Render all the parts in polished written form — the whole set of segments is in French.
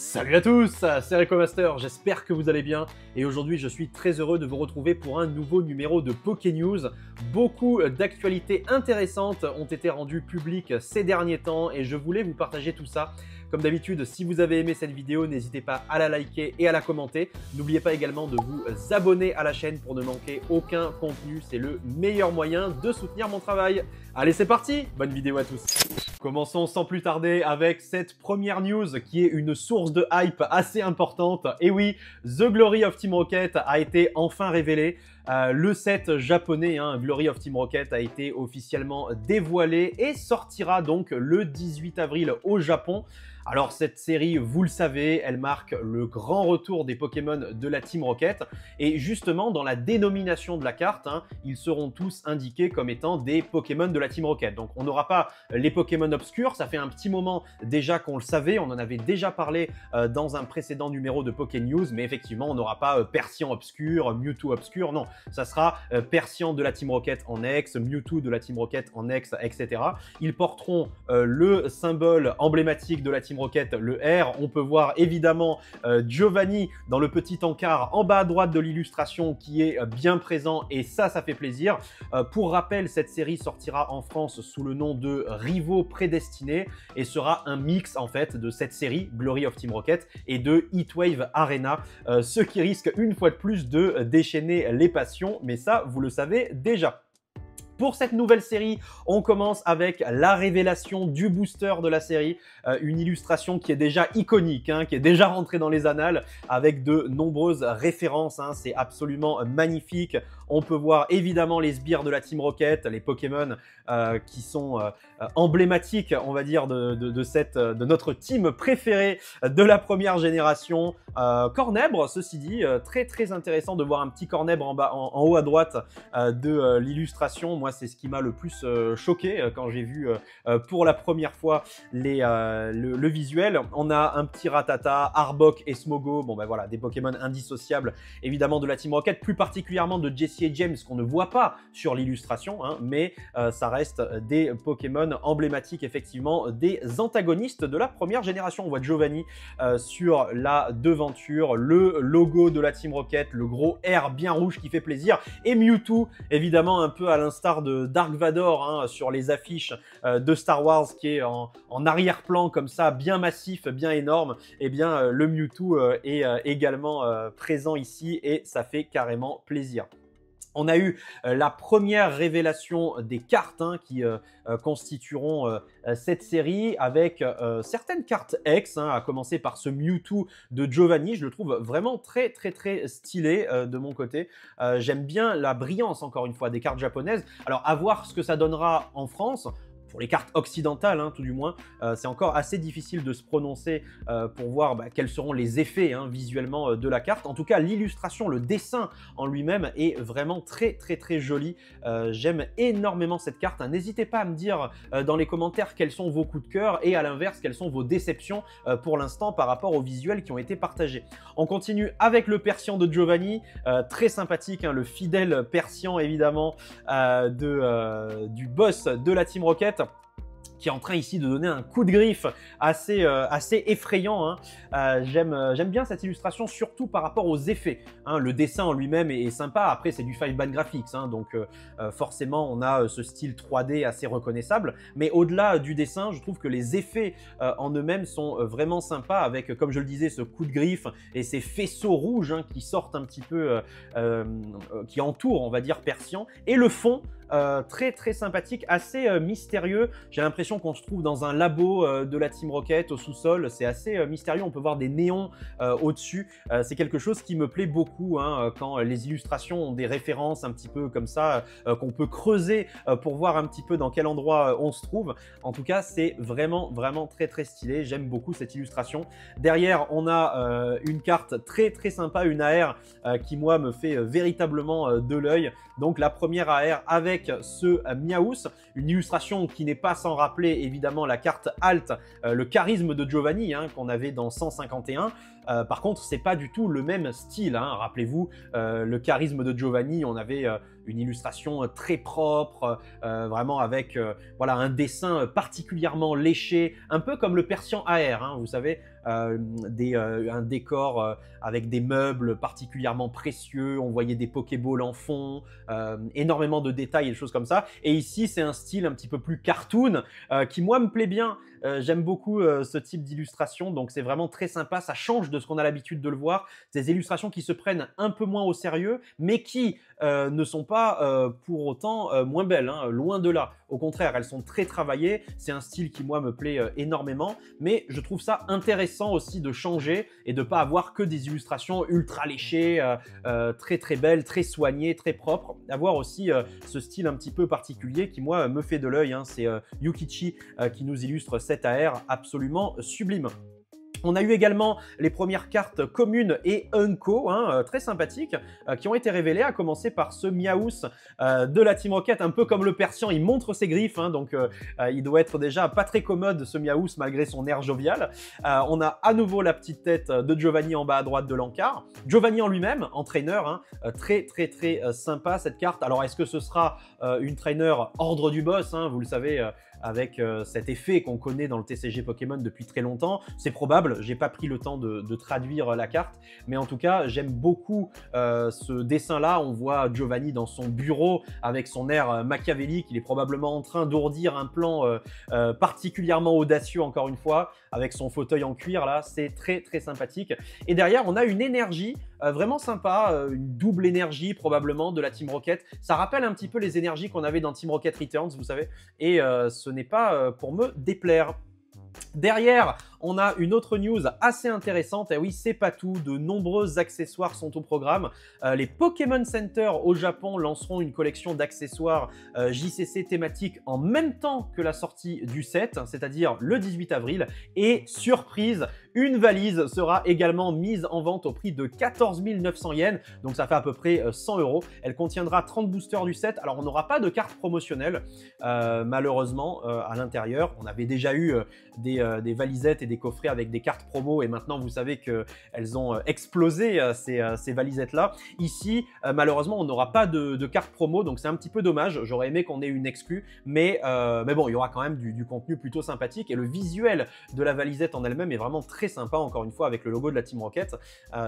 Salut à tous, c'est Recomaster, j'espère que vous allez bien et aujourd'hui je suis très heureux de vous retrouver pour un nouveau numéro de Pokénews. Beaucoup d'actualités intéressantes ont été rendues publiques ces derniers temps et je voulais vous partager tout ça. Comme d'habitude, si vous avez aimé cette vidéo, n'hésitez pas à la liker et à la commenter. N'oubliez pas également de vous abonner à la chaîne pour ne manquer aucun contenu. C'est le meilleur moyen de soutenir mon travail. Allez, c'est parti! Bonne vidéo à tous! Commençons sans plus tarder avec cette première news qui est une source de hype assez importante. Et oui, The Glory of Team Rocket a été enfin révélé. Le set japonais, Glory of Team Rocket, a été officiellement dévoilé et sortira donc le 18 avril au Japon. Alors cette série, vous le savez, elle marque le grand retour des Pokémon de la Team Rocket. Et justement, dans la dénomination de la carte, ils seront tous indiqués comme étant des Pokémon de la Team Rocket. Donc on n'aura pas les Pokémon obscurs, ça fait un petit moment déjà qu'on le savait, on en avait déjà parlé dans un précédent numéro de Pokénews, mais effectivement on n'aura pas Persian obscur, Mewtwo obscur, non. Ça sera Persian de la Team Rocket en X, Mewtwo de la Team Rocket en X, etc. Ils porteront le symbole emblématique de la Team Rocket, le R. On peut voir évidemment Giovanni dans le petit encart en bas à droite de l'illustration qui est bien présent et ça fait plaisir. Pour rappel, cette série sortira en France sous le nom de Rivaux Prédestinés et sera un mix en fait de cette série Glory of Team Rocket et de Heatwave Arena, ce qui risque une fois de plus de déchaîner les passions, mais ça vous le savez déjà. Pour cette nouvelle série, on commence avec la révélation du booster de la série, une illustration qui est déjà iconique, qui est déjà rentrée dans les annales avec de nombreuses références, c'est absolument magnifique. On peut voir évidemment les sbires de la Team Rocket, les Pokémon qui sont emblématiques, on va dire, de notre team préférée de la première génération. Cornèbre, ceci dit, très intéressant de voir un petit Cornèbre en haut à droite de l'illustration. Moi, c'est ce qui m'a le plus choqué quand j'ai vu pour la première fois le visuel. On a un petit Rattata, Arbok et Smogo. Bon ben voilà, des Pokémon indissociables évidemment de la Team Rocket, plus particulièrement de Jessie et James qu'on ne voit pas sur l'illustration, mais ça reste des Pokémon emblématiques effectivement des antagonistes de la première génération. On voit Giovanni sur la devanture, le logo de la Team Rocket, le gros R bien rouge qui fait plaisir et Mewtwo évidemment un peu à l'instar de Dark Vador sur les affiches de Star Wars qui est en arrière-plan comme ça, bien massif, bien énorme. Et bien le Mewtwo est également présent ici et ça fait carrément plaisir. On a eu la première révélation des cartes qui constitueront cette série avec certaines cartes X, à commencer par ce Mewtwo de Giovanni. Je le trouve vraiment très stylé de mon côté. J'aime bien la brillance, encore une fois, des cartes japonaises. Alors, à voir ce que ça donnera en France. Pour les cartes occidentales, tout du moins, c'est encore assez difficile de se prononcer pour voir quels seront les effets visuellement de la carte. En tout cas, l'illustration, le dessin en lui-même est vraiment très joli. J'aime énormément cette carte. N'hésitez pas à me dire dans les commentaires quels sont vos coups de cœur et à l'inverse, quelles sont vos déceptions pour l'instant par rapport aux visuels qui ont été partagés. On continue avec le Persian de Giovanni, très sympathique, le fidèle Persian évidemment du boss de la Team Rocket, qui est en train ici de donner un coup de griffe assez effrayant. J'aime bien cette illustration, surtout par rapport aux effets. Le dessin en lui-même est sympa. Après, c'est du 5-band graphics, donc forcément, on a ce style 3D assez reconnaissable. Mais au-delà du dessin, je trouve que les effets en eux-mêmes sont vraiment sympas avec, comme je le disais, ce coup de griffe et ces faisceaux rouges qui sortent un petit peu, qui entourent, on va dire, Persian. Et le fond, très sympathique, assez mystérieux. J'ai l'impression qu'on se trouve dans un labo de la Team Rocket au sous-sol. C'est assez mystérieux, on peut voir des néons au-dessus. C'est quelque chose qui me plaît beaucoup quand les illustrations ont des références un petit peu comme ça, qu'on peut creuser pour voir un petit peu dans quel endroit on se trouve. En tout cas, c'est vraiment très stylé. J'aime beaucoup cette illustration. Derrière, on a une carte très sympa, une AR qui moi me fait véritablement de l'œil. Donc la première AR avec ce Miaous, une illustration qui n'est pas sans rappeler évidemment la carte Alt, le charisme de Giovanni qu'on avait dans 151. Par contre, c'est pas du tout le même style. Rappelez-vous, le charisme de Giovanni, on avait une illustration très propre, vraiment avec voilà, un dessin particulièrement léché, un peu comme le Persian AR, hein, vous savez, un décor avec des meubles particulièrement précieux, on voyait des Pokéballs en fond, énormément de détails et des choses comme ça. Et ici, c'est un style un petit peu plus cartoon qui, moi, me plaît bien. J'aime beaucoup ce type d'illustration, donc c'est vraiment très sympa. Ça change de ce qu'on a l'habitude de le voir. Des illustrations qui se prennent un peu moins au sérieux, mais qui ne sont pas pour autant moins belles, hein, loin de là. Au contraire, elles sont très travaillées. C'est un style qui, moi, me plaît énormément, mais je trouve ça intéressant aussi de changer et de ne pas avoir que des illustrations ultra léchées, très très belles, très soignées, très propres. Avoir aussi ce style un petit peu particulier qui, moi, me fait de l'œil, hein. C'est Yukichi qui nous illustre cet AR absolument sublime. On a eu également les premières cartes communes et Unco, hein, très sympathiques, qui ont été révélées, à commencer par ce Miaous de la Team Rocket, un peu comme le Persian, il montre ses griffes, hein, donc il doit être déjà pas très commode ce Miaous malgré son air jovial. On a à nouveau la petite tête de Giovanni en bas à droite de l'encart. Giovanni en lui-même, entraîneur, hein, très sympa cette carte. Alors est-ce que ce sera une trainer ordre du boss, hein, vous le savez, avec cet effet qu'on connaît dans le TCG Pokémon depuis très longtemps. C'est probable, j'ai pas pris le temps de traduire la carte, mais en tout cas, j'aime beaucoup ce dessin-là. On voit Giovanni dans son bureau avec son air machiavélique. Il est probablement en train d'ourdir un plan particulièrement audacieux, encore une fois, avec son fauteuil en cuir, là. C'est très sympathique. Et derrière, on a une énergie vraiment sympa, une double énergie probablement de la Team Rocket. Ça rappelle un petit peu les énergies qu'on avait dans Team Rocket Returns, vous savez, et ce n'est pas pour me déplaire. Derrière, on a une autre news assez intéressante. Et oui, c'est pas tout. De nombreux accessoires sont au programme. Les Pokémon Center au Japon lanceront une collection d'accessoires JCC thématiques en même temps que la sortie du set, c'est-à-dire le 18 avril. Et surprise, une valise sera également mise en vente au prix de 14 900 yens. Donc ça fait à peu près 100 €. Elle contiendra 30 boosters du set. Alors on n'aura pas de carte promotionnelle, malheureusement, à l'intérieur. On avait déjà eu des valisettes et des coffrets avec des cartes promo, et maintenant vous savez qu'elles ont explosé, ces valisettes-là. Ici, malheureusement, on n'aura pas de carte promo, donc c'est un petit peu dommage. J'aurais aimé qu'on ait une exclue, mais bon, il y aura quand même du contenu plutôt sympathique, et le visuel de la valisette en elle-même est vraiment très sympa, encore une fois, avec le logo de la Team Rocket.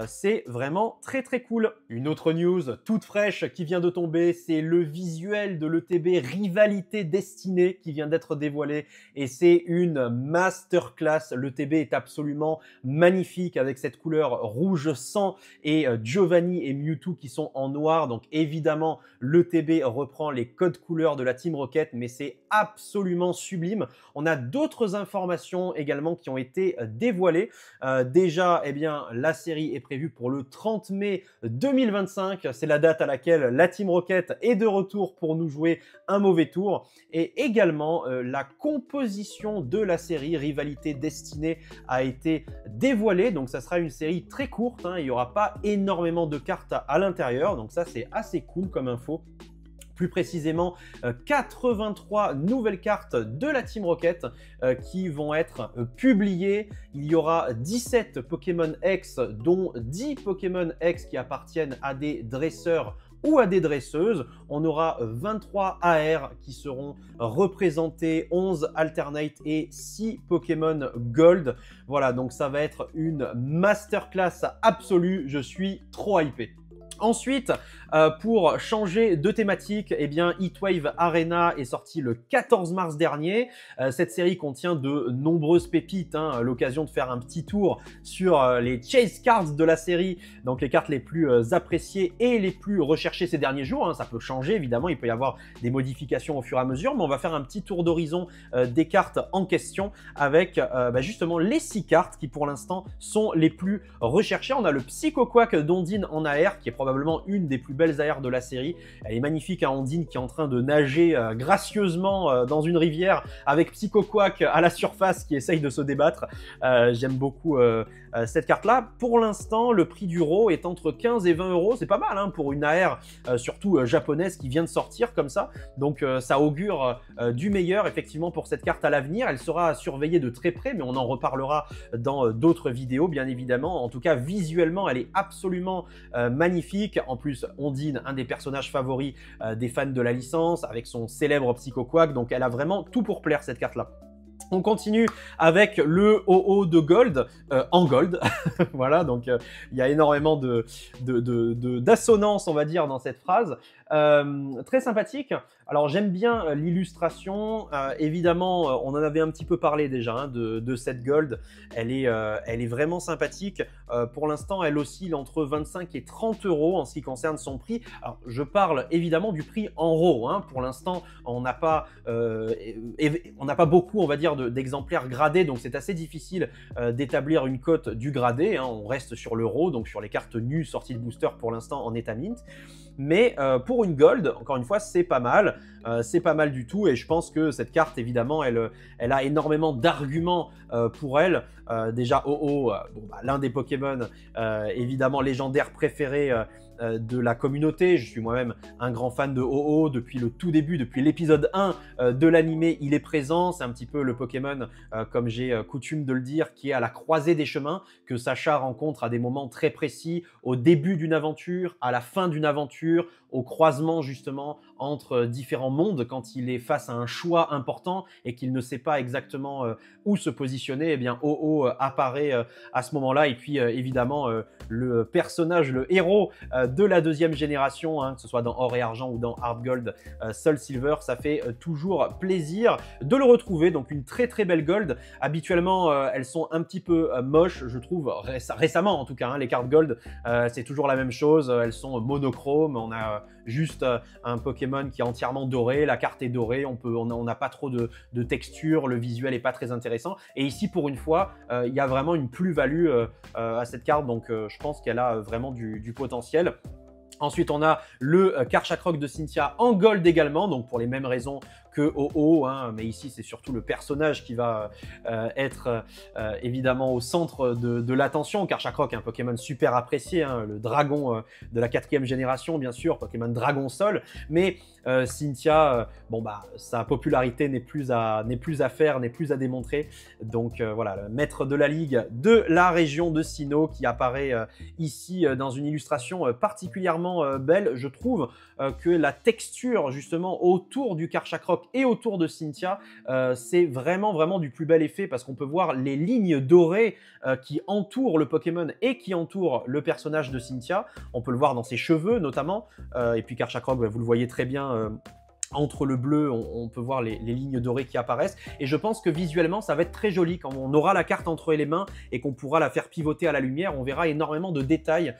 C'est vraiment très cool. Une autre news toute fraîche qui vient de tomber, c'est le visuel de l'ETB Rivalité Destinée qui vient d'être dévoilé, et c'est une masterclass. L'ETB est absolument magnifique avec cette couleur rouge sang et Giovanni et Mewtwo qui sont en noir. Donc évidemment, l'ETB reprend les codes couleurs de la Team Rocket, mais c'est absolument sublime. On a d'autres informations également qui ont été dévoilées. Déjà, eh bien, la série est prévue pour le 30 mai 2025. C'est la date à laquelle la Team Rocket est de retour pour nous jouer un mauvais tour. Et également, la composition de la série Rivalité Destinée a été dévoilée. Donc ça sera une série très courte, hein. Il n'y aura pas énormément de cartes à l'intérieur. Donc ça, c'est assez cool comme info. Plus précisément, 83 nouvelles cartes de la Team Rocket qui vont être publiées. Il y aura 17 Pokémon X, dont 10 Pokémon X qui appartiennent à des dresseurs ou à des dresseuses. On aura 23 AR qui seront représentés, 11 Alternate et 6 Pokémon Gold. Voilà, donc ça va être une masterclass absolue. Je suis trop hypé. Ensuite, pour changer de thématique, eh bien, Heatwave Arena est sorti le 14 mars dernier. Cette série contient de nombreuses pépites, hein, l'occasion de faire un petit tour sur les chase cards de la série, donc les cartes les plus appréciées et les plus recherchées ces derniers jours, hein. Ça peut changer, évidemment, il peut y avoir des modifications au fur et à mesure, mais on va faire un petit tour d'horizon des cartes en question avec justement les 6 cartes qui, pour l'instant, sont les plus recherchées. On a le Psycho Quack d'Ondine en AR, qui est probablement une des plus belles AR de la série. Elle est magnifique, hein, Ondine qui est en train de nager gracieusement dans une rivière avec Psycho Quack à la surface qui essaye de se débattre. J'aime beaucoup cette carte-là. Pour l'instant, le prix du RAW est entre 15 et 20 €. C'est pas mal, hein, pour une AR, surtout japonaise qui vient de sortir comme ça. Donc ça augure du meilleur effectivement pour cette carte à l'avenir. Elle sera surveillée de très près, mais on en reparlera dans d'autres vidéos bien évidemment. En tout cas, visuellement, elle est absolument magnifique. sympathique. En plus, Ondine, un des personnages favoris des fans de la licence, avec son célèbre Psycho Quack. Donc elle a vraiment tout pour plaire, cette carte-là. On continue avec le OO de Gold, en Gold. Voilà, donc il y a énormément d'assonance, on va dire, dans cette phrase. Très sympathique. Alors j'aime bien l'illustration. Évidemment, on en avait un petit peu parlé déjà hein, de cette Gold. Elle est vraiment sympathique. Pour l'instant, elle oscille entre 25 et 30 € en ce qui concerne son prix. Alors je parle évidemment du prix en RAW. Hein. Pour l'instant, on n'a pas beaucoup, on va dire, d'exemplaires gradés, donc c'est assez difficile d'établir une cote du gradé. Hein. On reste sur le RAW, donc sur les cartes nues sorties de booster pour l'instant en état mint. Mais pour une Gold, encore une fois, c'est pas mal. C'est pas mal du tout et je pense que cette carte, évidemment, elle a énormément d'arguments pour elle. Déjà, OO, bon, bah, l'un des Pokémon évidemment légendaires préférés de la communauté. Je suis moi-même un grand fan de OO depuis le tout début, depuis l'épisode 1 de l'animé, il est présent. C'est un petit peu le Pokémon, comme j'ai coutume de le dire, qui est à la croisée des chemins, que Sacha rencontre à des moments très précis, au début d'une aventure, à la fin d'une aventure, au croisement justement entre différents mondes, quand il est face à un choix important et qu'il ne sait pas exactement où se positionner, eh bien OO apparaît à ce moment-là. Et puis évidemment le personnage, le héros de la deuxième génération, hein, que ce soit dans Or et Argent ou dans Hard Gold, Soul Silver, ça fait toujours plaisir de le retrouver. Donc une très très belle Gold. Habituellement elles sont un petit peu moches, je trouve, récemment en tout cas, hein, les cartes Gold, c'est toujours la même chose, elles sont monochromes, on a juste un Pokémon qui est entièrement doré, la carte est dorée, on n'a pas trop de texture, le visuel n'est pas très intéressant. Et ici, pour une fois, il y a vraiment une plus-value à cette carte, donc je pense qu'elle a vraiment du potentiel. Ensuite, on a le Karchakroc de Cynthia en Gold également, donc pour les mêmes raisons que OO, hein, mais ici c'est surtout le personnage qui va être évidemment au centre de l'attention. Karchakroc est un Pokémon super apprécié, hein, le dragon de la 4e génération bien sûr, Pokémon Dragon Sol, mais Cynthia, bon bah sa popularité n'est plus à faire, n'est plus à démontrer, donc voilà, le maître de la ligue de la région de Sinnoh qui apparaît ici dans une illustration particulièrement belle. Je trouve que la texture justement autour du Karchakroc et autour de Cynthia, c'est vraiment du plus bel effet parce qu'on peut voir les lignes dorées qui entourent le Pokémon et qui entourent le personnage de Cynthia. On peut le voir dans ses cheveux notamment, et puis Karchakroc, vous le voyez très bien entre le bleu, on peut voir les lignes dorées qui apparaissent. Et je pense que visuellement, ça va être très joli. Quand on aura la carte entre les mains et qu'on pourra la faire pivoter à la lumière, on verra énormément de détails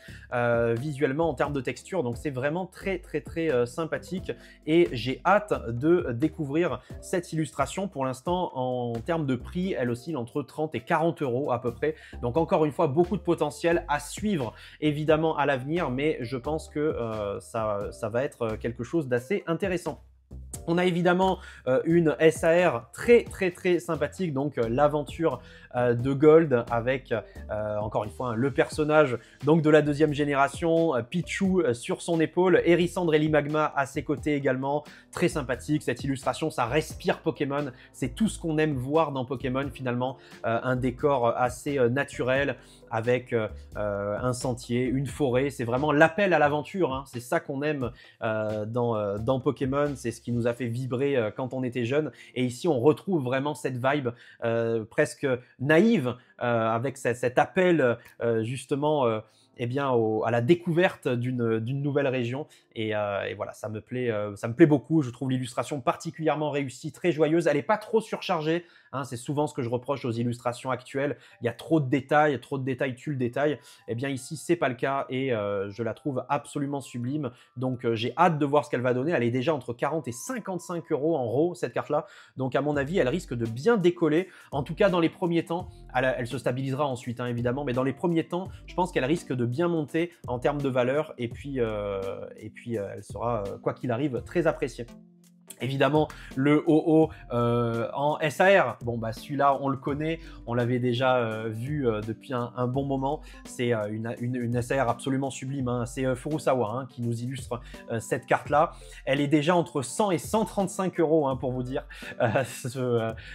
visuellement en termes de texture. Donc c'est vraiment très sympathique. Et j'ai hâte de découvrir cette illustration. Pour l'instant, en termes de prix, elle oscille entre 30 et 40 € à peu près. Donc encore une fois, beaucoup de potentiel à suivre évidemment à l'avenir. Mais je pense que ça va être quelque chose d'assez intéressant. On a évidemment une SAR très sympathique, donc l'aventure de Gold avec encore une fois hein, le personnage donc de la 2e génération, Pichu sur son épaule, Hérissandre et Limagma à ses côtés également, très sympathique. Cette illustration, ça respire Pokémon, c'est tout ce qu'on aime voir dans Pokémon finalement, un décor assez naturel avec un sentier, une forêt, c'est vraiment l'appel à l'aventure, hein. C'est ça qu'on aime dans Pokémon, c'est ce qui nous a fait vibrer quand on était jeune, et ici on retrouve vraiment cette vibe presque naïve avec cet appel justement eh bien, à la découverte d'une nouvelle région, et voilà, ça me plaît beaucoup. Je trouve l'illustration particulièrement réussie, très joyeuse, elle n'est pas trop surchargée, hein, c'est souvent ce que je reproche aux illustrations actuelles, il y a trop de détails tue le détail. Eh bien ici c'est pas le cas, et je la trouve absolument sublime, donc j'ai hâte de voir ce qu'elle va donner. Elle est déjà entre 40 et 55 € en RAW cette carte là, donc à mon avis elle risque de bien décoller, en tout cas dans les premiers temps. Elle se stabilisera ensuite hein, évidemment, mais dans les premiers temps je pense qu'elle risque de bien monter en termes de valeur, et puis elle sera quoi qu'il arrive très appréciée. Évidemment, le OO en SAR, bon bah celui-là on le connaît, on l'avait déjà vu depuis un bon moment. C'est une SAR absolument sublime, hein. C'est Furusawa qui nous illustre cette carte-là. Elle est déjà entre 100 et 135 euros pour vous dire,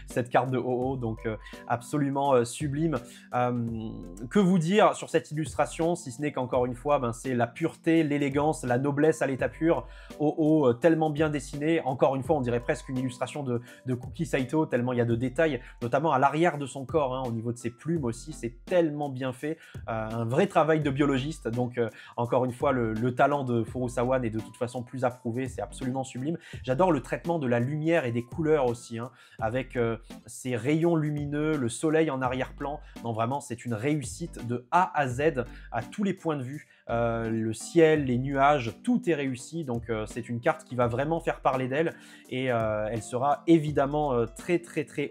cette carte de OO, donc absolument sublime. Que vous dire sur cette illustration, si ce n'est qu'encore une fois, c'est la pureté, l'élégance, la noblesse à l'état pur. OO tellement bien dessiné, encore une fois, on dirait presque une illustration de Kuki Saito, tellement il y a de détails, notamment à l'arrière de son corps, au niveau de ses plumes aussi, c'est tellement bien fait. Un vrai travail de biologiste, donc encore une fois, le talent de Furusawa n'est de toute façon plus approuvé, c'est absolument sublime. J'adore le traitement de la lumière et des couleurs aussi, avec ces rayons lumineux, le soleil en arrière-plan. Non, vraiment, c'est une réussite de A à Z, à tous les points de vue. Le ciel, les nuages, tout est réussi, donc c'est une carte qui va vraiment faire parler d'elle, et elle sera évidemment très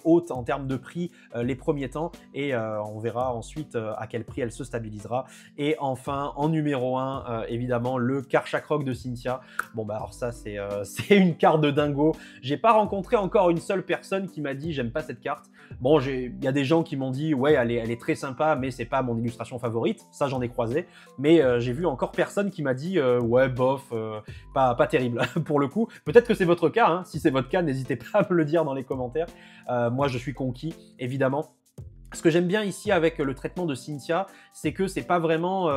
haute en termes de prix les premiers temps, et on verra ensuite à quel prix elle se stabilisera. Et enfin, en numéro 1, évidemment, le Karchakrok de Cynthia. Bon bah alors ça c'est une carte de dingo. J'ai pas rencontré encore une seule personne qui m'a dit j'aime pas cette carte. Bon, il y a des gens qui m'ont dit ouais elle est très sympa, mais c'est pas mon illustration favorite. Ça j'en ai croisé, mais j'ai vu encore personne qui m'a dit ouais bof, pas terrible pour le coup. Peut-être que c'est votre cas, si c'est votre cas, n'hésitez pas à me le dire dans les commentaires. Moi je suis conquis, évidemment. Ce que j'aime bien ici avec le traitement de Cynthia, c'est que c'est pas vraiment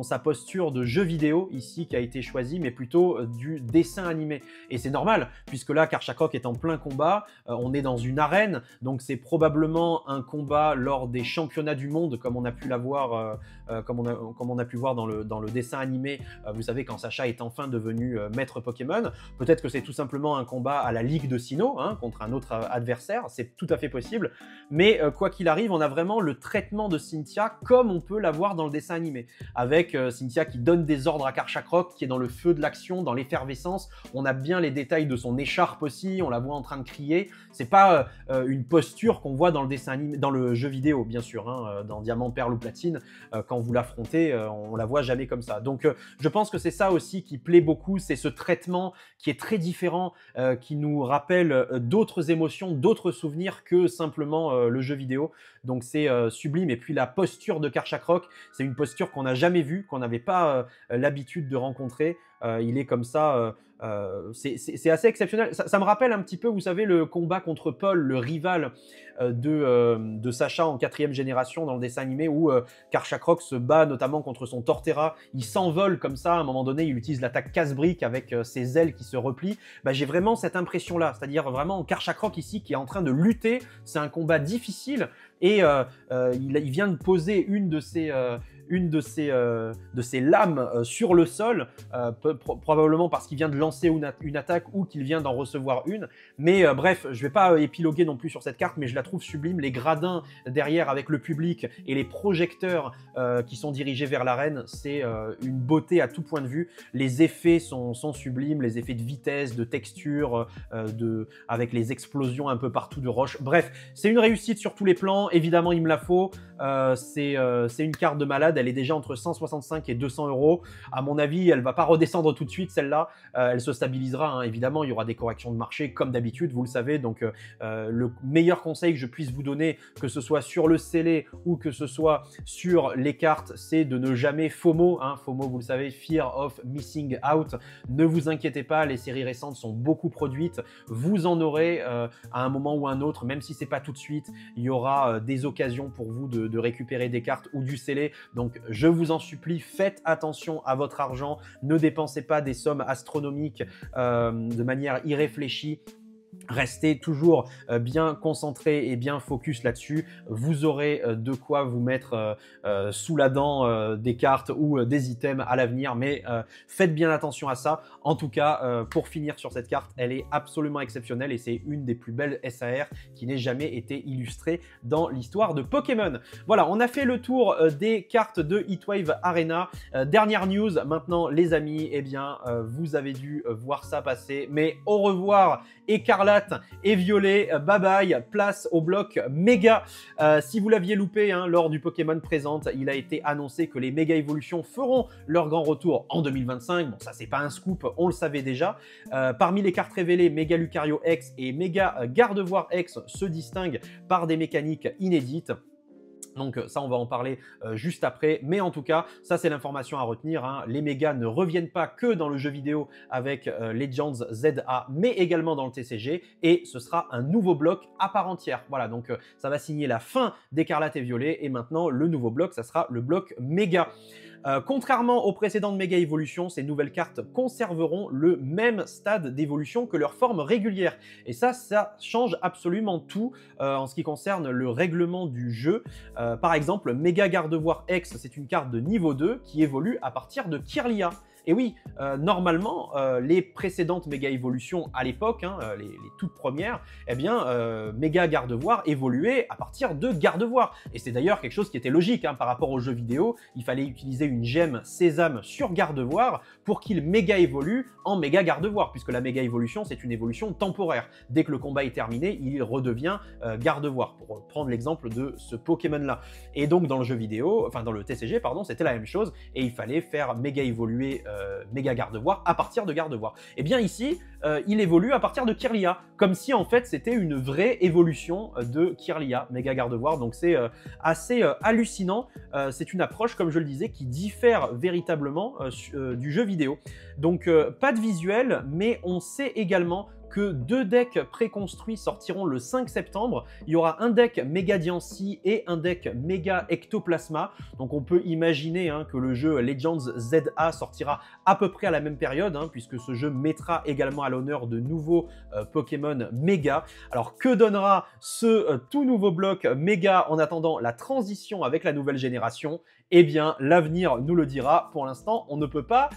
sa posture de jeu vidéo ici qui a été choisie, mais plutôt du dessin animé. Et c'est normal, puisque là, Karchakrok est en plein combat, on est dans une arène, donc c'est probablement un combat lors des championnats du monde, comme on a pu l'avoir, comme on a pu voir dans le dessin animé, vous savez, quand Sacha est enfin devenu maître Pokémon. Peut-être que c'est tout simplement un combat à la Ligue de Sinnoh, contre un autre adversaire, c'est tout à fait possible, mais quoi qu'il arrive, on a vraiment le traitement de Cynthia comme on peut l'avoir dans le dessin animé, avec Cynthia qui donne des ordres à Karchakrok, qui est dans le feu de l'action, dans l'effervescence. On a bien les détails de son écharpe aussi, on la voit en train de crier. C'est pas une posture qu'on voit dans le dessin animé, dans le jeu vidéo bien sûr, dans Diamant, Perle ou Platine, quand vous l'affrontez, on la voit jamais comme ça. Donc je pense que c'est ça aussi qui plaît beaucoup, c'est ce traitement qui est très différent, qui nous rappelle d'autres émotions, d'autres souvenirs que simplement le jeu vidéo. Donc c'est sublime. Et puis la posture de Karchakrok, c'est une posture qu'on n'a jamais vue, qu'on n'avait pas l'habitude de rencontrer. Il est comme ça, c'est assez exceptionnel. Ça me rappelle un petit peu, vous savez, le combat contre Paul, le rival de Sacha en 4e génération dans le dessin animé, où Karchakrok se bat notamment contre son Torterra. Il s'envole comme ça, à un moment donné, il utilise l'attaque casse-brique avec ses ailes qui se replient. Bah, j'ai vraiment cette impression-là, c'est-à-dire vraiment Karchakrok ici qui est en train de lutter. C'est un combat difficile, et il vient de poser une de ses lames sur le sol, probablement parce qu'il vient de lancer une attaque ou qu'il vient d'en recevoir une. Mais bref, je ne vais pas épiloguer non plus sur cette carte, mais je la trouve sublime. Les gradins derrière avec le public et les projecteurs qui sont dirigés vers l'arène, c'est une beauté à tout point de vue. Les effets sont sublimes, les effets de vitesse, de texture, avec les explosions un peu partout de roches. Bref, c'est une réussite sur tous les plans. Évidemment, il me la faut. C'est une carte de malade. Elle est déjà entre 165 et 200 euros. À mon avis, elle ne va pas redescendre tout de suite, celle-là. Elle se stabilisera, évidemment. Il y aura des corrections de marché, comme d'habitude, vous le savez. Donc, le meilleur conseil que je puisse vous donner, que ce soit sur le scellé ou que ce soit sur les cartes, c'est de ne jamais FOMO. FOMO, vous le savez, Fear of Missing Out. Ne vous inquiétez pas, les séries récentes sont beaucoup produites. Vous en aurez à un moment ou un autre, même si c'est pas tout de suite. Il y aura des occasions pour vous de récupérer des cartes ou du scellé. Donc, je vous en supplie, faites attention à votre argent. Ne dépensez pas des sommes astronomiques de manière irréfléchie. Restez toujours bien concentré et bien focus là-dessus. Vous aurez de quoi vous mettre sous la dent des cartes ou des items à l'avenir, mais faites bien attention à ça. En tout cas, pour finir sur cette carte, elle est absolument exceptionnelle et c'est une des plus belles SAR qui n'ait jamais été illustrée dans l'histoire de Pokémon. Voilà, on a fait le tour des cartes de Heatwave Arena. Dernière news maintenant, les amis, eh bien, vous avez dû voir ça passer, mais au revoir Écarlate écarlate et violet. Bye bye, place au bloc méga. Si vous l'aviez loupé hein, lors du Pokémon Présente, il a été annoncé que les méga évolutions feront leur grand retour en 2025. Bon, ça c'est pas un scoop, on le savait déjà. Parmi les cartes révélées, Méga Lucario X et Méga Gardevoir X se distinguent par des mécaniques inédites. Donc ça, on va en parler juste après. Mais en tout cas, ça, c'est l'information à retenir. Hein. Les mégas ne reviennent pas que dans le jeu vidéo avec Legends ZA, mais également dans le TCG. Et ce sera un nouveau bloc à part entière. Voilà, donc ça va signer la fin d'Écarlate et Violet. Et maintenant, le nouveau bloc, ça sera le bloc méga. Contrairement aux précédentes méga évolutions, ces nouvelles cartes conserveront le même stade d'évolution que leur forme régulière. Et ça change absolument tout en ce qui concerne le règlement du jeu. Par exemple, Méga Gardevoir X, c'est une carte de niveau 2 qui évolue à partir de Kirlia. Et oui, normalement, les précédentes méga évolutions à l'époque, hein, les toutes premières, eh bien, Méga Gardevoir évoluait à partir de Gardevoir. Et c'est d'ailleurs quelque chose qui était logique hein, par rapport aux jeux vidéo. Il fallait utiliser une gemme Sésame sur Gardevoir pour qu'il méga évolue en Méga Gardevoir, puisque la méga évolution, c'est une évolution temporaire. Dès que le combat est terminé, il redevient Gardevoir, pour prendre l'exemple de ce Pokémon-là. Et donc, dans le jeu vidéo, enfin dans le TCG, pardon, c'était la même chose, et il fallait faire méga évoluer Méga Gardevoir à partir de Gardevoir. Et bien ici, il évolue à partir de Kirlia, comme si en fait c'était une vraie évolution de Kirlia, Méga Gardevoir. Donc c'est assez hallucinant. C'est une approche, comme je le disais, qui diffère véritablement du jeu vidéo. Donc pas de visuel, mais on sait également que 2 decks préconstruits sortiront le 5 septembre. Il y aura un deck Méga Diancie et un deck Méga Ectoplasma. Donc on peut imaginer hein, que le jeu Legends ZA sortira à peu près à la même période, hein, puisque ce jeu mettra également à l'honneur de nouveaux Pokémon Méga. Alors que donnera ce tout nouveau bloc Méga en attendant la transition avec la nouvelle génération? Eh bien, l'avenir nous le dira. Pour l'instant, on ne peut pas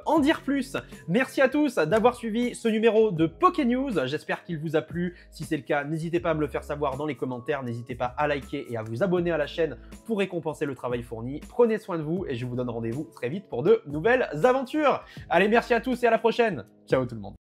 en dire plus. Merci à tous d'avoir suivi ce numéro de PokéNews. J'espère qu'il vous a plu. Si c'est le cas, n'hésitez pas à me le faire savoir dans les commentaires. N'hésitez pas à liker et à vous abonner à la chaîne pour récompenser le travail fourni. Prenez soin de vous et je vous donne rendez-vous très vite pour de nouvelles aventures. Allez, merci à tous et à la prochaine. Ciao tout le monde.